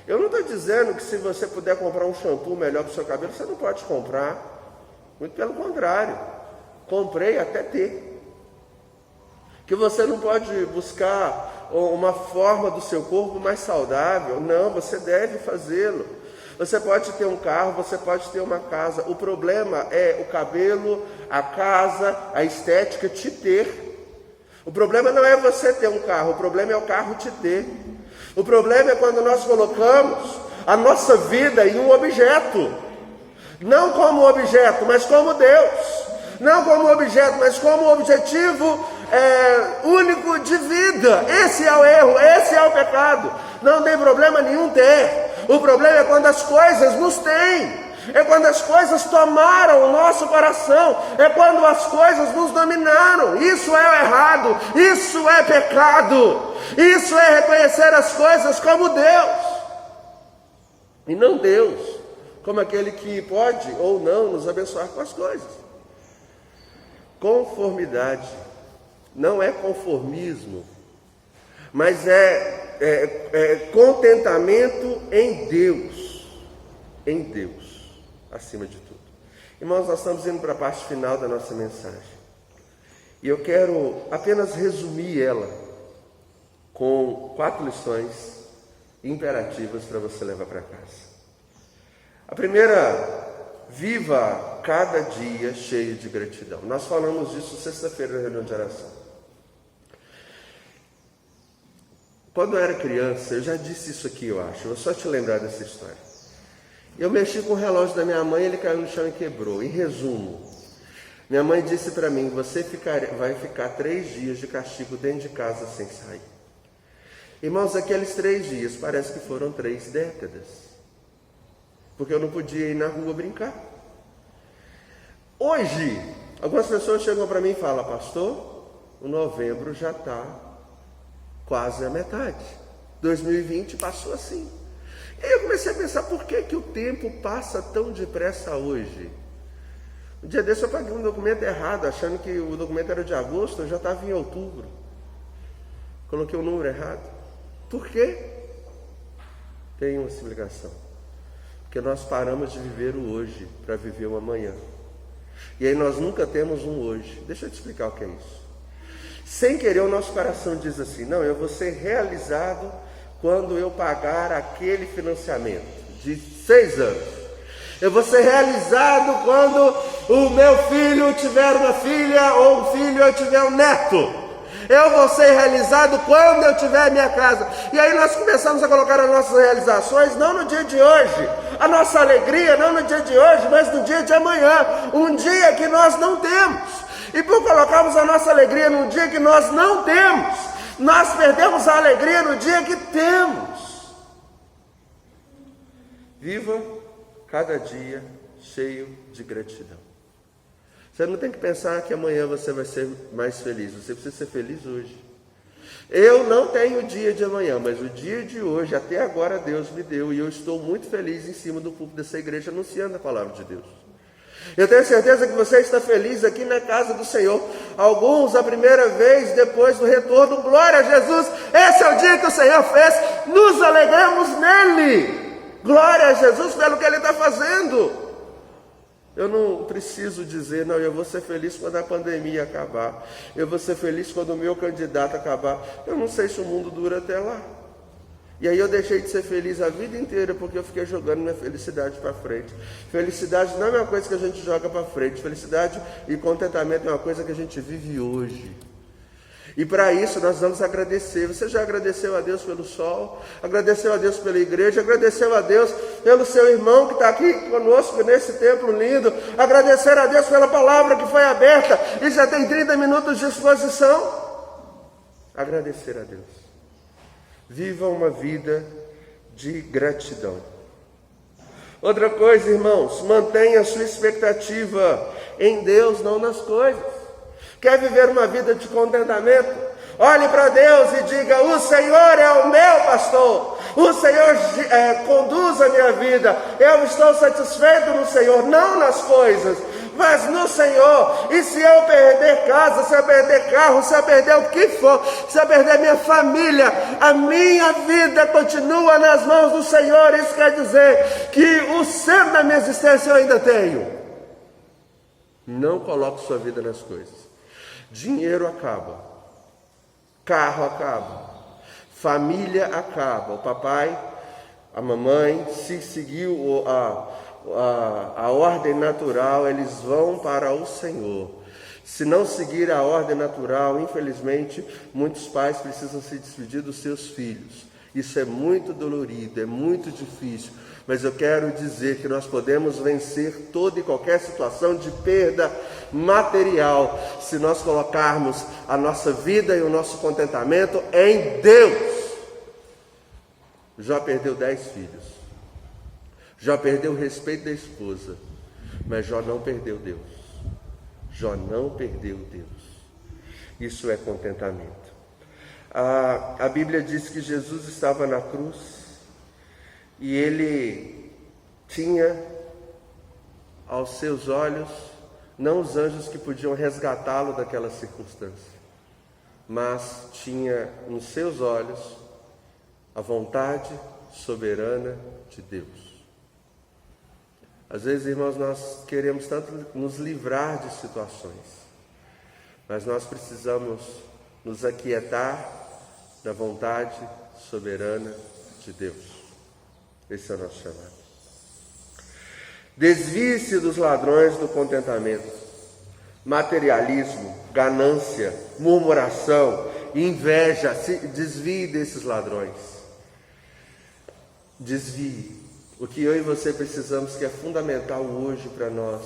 Eu não estou dizendo que se você puder comprar um shampoo melhor para o seu cabelo, você não pode comprar. Muito pelo contrário. Comprei até ter. Que você não pode buscar uma forma do seu corpo mais saudável. Não, você deve fazê-lo. Você pode ter um carro, você pode ter uma casa. O problema é o cabelo, a casa, a estética te ter. O problema não é você ter um carro, o problema é o carro te ter. O problema é quando nós colocamos a nossa vida em um objeto. Não como objeto, mas como Deus. Não como objeto, mas como objetivo único de vida. Esse é o erro, esse é o pecado. Não tem problema nenhum ter. O problema é quando as coisas nos têm. É quando as coisas tomaram o nosso coração. É quando as coisas nos dominaram. Isso é o errado. Isso é pecado. Isso é reconhecer as coisas como Deus. E não Deus como aquele que pode ou não nos abençoar com as coisas. Conformidade não é conformismo, mas é contentamento em Deus, acima de tudo. Irmãos, nós estamos indo para a parte final da nossa mensagem, e eu quero apenas resumir ela com 4 lições imperativas para você levar para casa. A primeira: viva cada dia cheio de gratidão. Nós falamos disso sexta-feira na reunião de oração. Quando eu era criança, eu já disse isso aqui, eu acho, vou só te lembrar dessa história. Eu mexi com o relógio da minha mãe, ele caiu no chão e quebrou. Em resumo, minha mãe disse para mim: você vai ficar 3 dias de castigo dentro de casa sem sair. Irmãos, aqueles 3 dias parece que foram 3 décadas, porque eu não podia ir na rua brincar. Hoje, algumas pessoas chegam para mim e falam: pastor, o novembro já está quase a metade. 2020 passou assim. E aí eu comecei a pensar: por que o tempo passa tão depressa hoje? Um dia desse eu paguei um documento errado, achando que o documento era de agosto, eu já estava em outubro. Coloquei o número errado. Por quê? Tem uma explicação. Porque nós paramos de viver o hoje para viver o amanhã. E aí nós nunca temos um hoje. Deixa eu te explicar o que é isso. Sem querer, o nosso coração diz assim: não, eu vou ser realizado quando eu pagar aquele financiamento de 6 anos. Eu vou ser realizado quando o meu filho tiver uma filha, ou um filho eu tiver um neto. Eu vou ser realizado quando eu tiver minha casa. E aí nós começamos a colocar as nossas realizações não no dia de hoje, a nossa alegria não no dia de hoje, mas no dia de amanhã, um dia que nós não temos. E por colocarmos a nossa alegria num dia que nós não temos, nós perdemos a alegria no dia que temos. Viva cada dia cheio de gratidão. Você não tem que pensar que amanhã você vai ser mais feliz, você precisa ser feliz hoje. Eu não tenho o dia de amanhã, mas o dia de hoje, até agora Deus me deu, e eu estou muito feliz em cima do púlpito dessa igreja anunciando a palavra de Deus. Eu tenho certeza que você está feliz aqui na casa do Senhor. Alguns a primeira vez depois do retorno, glória a Jesus, esse é o dia que o Senhor fez, nos alegramos nele. Glória a Jesus pelo que Ele está fazendo. Eu não preciso dizer, não, eu vou ser feliz quando a pandemia acabar. Eu vou ser feliz quando o meu candidato acabar. Eu não sei se o mundo dura até lá. E aí eu deixei de ser feliz a vida inteira porque eu fiquei jogando minha felicidade para frente. Felicidade não é uma coisa que a gente joga para frente. Felicidade e contentamento é uma coisa que a gente vive hoje. E para isso nós vamos agradecer. Você já agradeceu a Deus pelo sol? Agradeceu a Deus pela igreja? Agradeceu a Deus pelo seu irmão que está aqui conosco nesse templo lindo? Agradecer a Deus pela palavra que foi aberta e já tem 30 minutos de exposição? Agradecer a Deus. Viva uma vida de gratidão. Outra coisa, irmãos, mantenha a sua expectativa em Deus, não nas coisas. Quer viver uma vida de contentamento? Olhe para Deus e diga: o Senhor é o meu pastor, o Senhor conduz a minha vida, eu estou satisfeito no Senhor, não nas coisas, mas no Senhor. E se eu perder casa, se eu perder carro, se eu perder o que for, se eu perder minha família, a minha vida continua nas mãos do Senhor. Isso quer dizer que o centro da minha existência eu ainda tenho. Não coloque sua vida nas coisas. Dinheiro acaba, carro acaba, família acaba. O papai, a mamãe, se seguiu a ordem natural, eles vão para o Senhor. Se não seguir a ordem natural, infelizmente, muitos pais precisam se despedir dos seus filhos. Isso é muito dolorido, é muito difícil. Mas eu quero dizer que nós podemos vencer toda e qualquer situação de perda material se nós colocarmos a nossa vida e o nosso contentamento em Deus. Jó perdeu 10 filhos. Jó perdeu o respeito da esposa. Mas Jó não perdeu Deus. Jó não perdeu Deus. Isso é contentamento. A Bíblia diz que Jesus estava na cruz e ele tinha aos seus olhos não os anjos que podiam resgatá-lo daquela circunstância, mas tinha nos seus olhos a vontade soberana de Deus. Às vezes, irmãos, nós queremos tanto nos livrar de situações, mas nós precisamos nos aquietar da vontade soberana de Deus. Esse é o nosso chamado. Desvie-se dos ladrões do contentamento. Materialismo, ganância, murmuração, inveja. Se desvie desses ladrões. Desvie. O que eu e você precisamos, que é fundamental hoje para nós,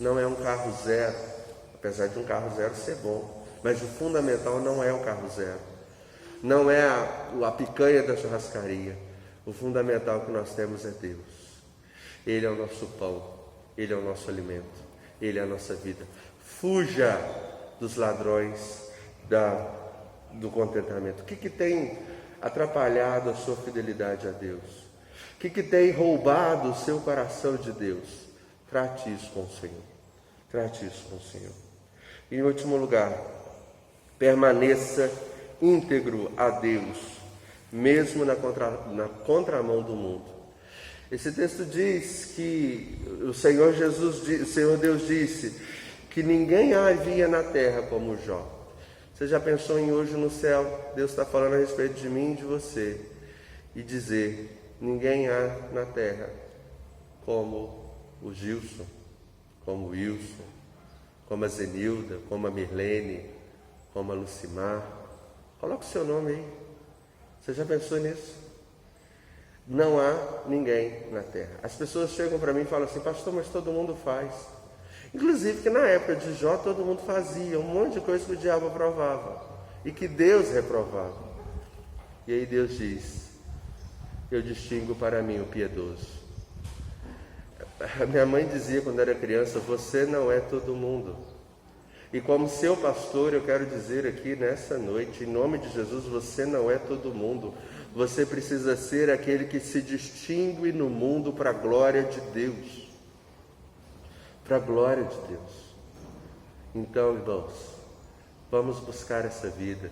não é um carro zero, apesar de um carro zero ser bom, mas o fundamental não é o carro zero, não é a picanha da churrascaria. O fundamental que nós temos é Deus. Ele é o nosso pão, Ele é o nosso alimento, Ele é a nossa vida. Fuja dos ladrões do contentamento. O que tem atrapalhado a sua fidelidade a Deus? O que tem roubado o seu coração de Deus? Trate isso com o Senhor. Trate isso com o Senhor. Em último lugar, permaneça íntegro a Deus, mesmo na contramão do mundo. Esse texto diz que o Senhor Deus disse que ninguém havia na terra como Jó. Você já pensou em hoje no céu, Deus está falando a respeito de mim e de você, e dizer: ninguém há na terra como o Gilson, como o Wilson, como a Zenilda, como a Mirlene, como a Lucimar. Coloque o seu nome aí. Você já pensou nisso? Não há ninguém na terra. As pessoas chegam para mim e falam assim: pastor, mas todo mundo faz. Inclusive que na época de Jó todo mundo fazia um monte de coisa que o diabo aprovava e que Deus reprovava. E aí Deus diz: eu distingo para mim o piedoso. A minha mãe dizia quando era criança: você não é todo mundo. E como seu pastor, eu quero dizer aqui nessa noite, em nome de Jesus, você não é todo mundo. Você precisa ser aquele que se distingue no mundo para a glória de Deus. Para a glória de Deus. Então, irmãos, vamos buscar essa vida.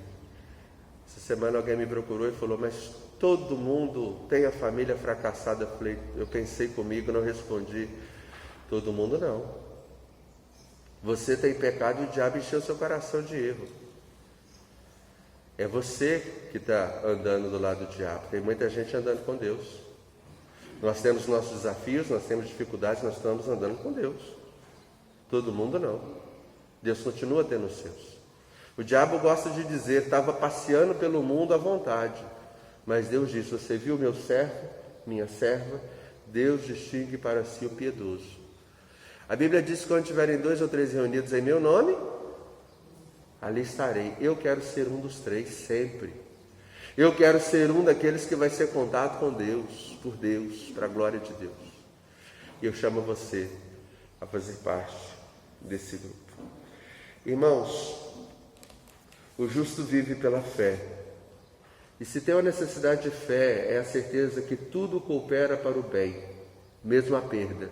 Essa semana alguém me procurou e falou: mas todo mundo tem a família fracassada. Eu pensei comigo, não respondi. Todo mundo não. Você tem pecado e o diabo encheu seu coração de erro. É você que está andando do lado do diabo. Tem muita gente andando com Deus. Nós temos nossos desafios, nós temos dificuldades, nós estamos andando com Deus. Todo mundo não. Deus continua tendo os seus. O diabo gosta de dizer: estava passeando pelo mundo à vontade. Mas Deus diz: você viu meu servo, minha serva? Deus distingue para si o piedoso. A Bíblia diz que quando tiverem 2 ou 3 reunidos em meu nome, ali estarei. Eu quero ser um dos 3 sempre. Eu quero ser um daqueles que vai ser contado com Deus, por Deus, para a glória de Deus. E eu chamo você a fazer parte desse grupo. Irmãos, o justo vive pela fé. E se tem uma necessidade de fé, é a certeza que tudo coopera para o bem, mesmo a perda,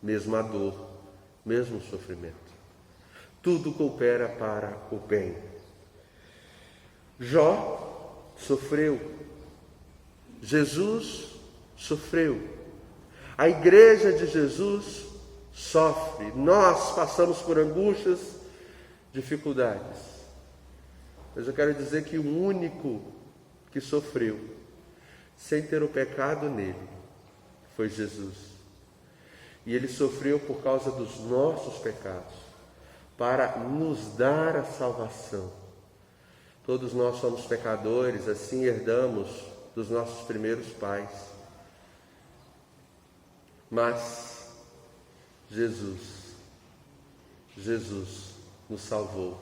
mesmo a dor, mesmo o sofrimento. Tudo coopera para o bem. Jó sofreu. Jesus sofreu. A igreja de Jesus sofre. Nós passamos por angústias, dificuldades. Mas eu quero dizer que o único que sofreu, sem ter o pecado nele, foi Jesus. E ele sofreu por causa dos nossos pecados, para nos dar a salvação. Todos nós somos pecadores, assim herdamos dos nossos primeiros pais. Mas Jesus nos salvou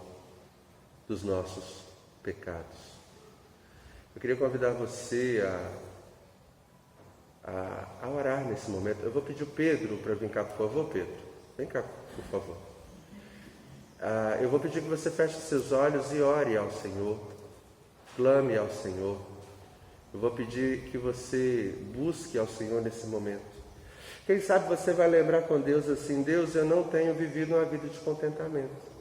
dos nossos pecados. Eu queria convidar você a orar nesse momento. Eu vou pedir o Pedro para vir cá, por favor, Pedro. Vem cá, por favor. Eu vou pedir que você feche seus olhos e ore ao Senhor. Clame ao Senhor. Eu vou pedir que você busque ao Senhor nesse momento. Quem sabe você vai lembrar com Deus assim: Deus, eu não tenho vivido uma vida de contentamento.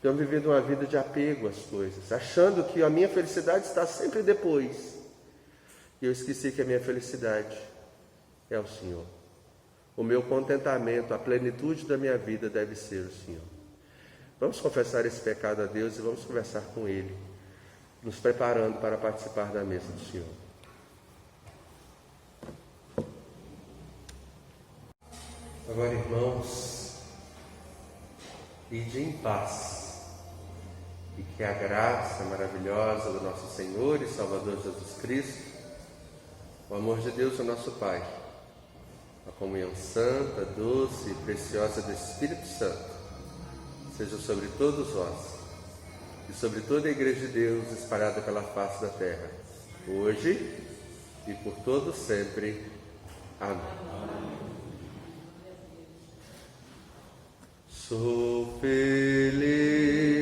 Tenho vivido uma vida de apego às coisas, achando que a minha felicidade está sempre depois. E eu esqueci que a minha felicidade é o Senhor. O meu contentamento, a plenitude da minha vida deve ser o Senhor. Vamos confessar esse pecado a Deus e vamos conversar com Ele, nos preparando para participar da mesa do Senhor. Agora, irmãos, ide em paz, e que a graça maravilhosa do nosso Senhor e Salvador Jesus Cristo, o amor de Deus, o nosso Pai, a comunhão santa, doce e preciosa do Espírito Santo, seja sobre todos vós e sobre toda a Igreja de Deus espalhada pela face da terra, hoje e por todos sempre. Amém. Sou feliz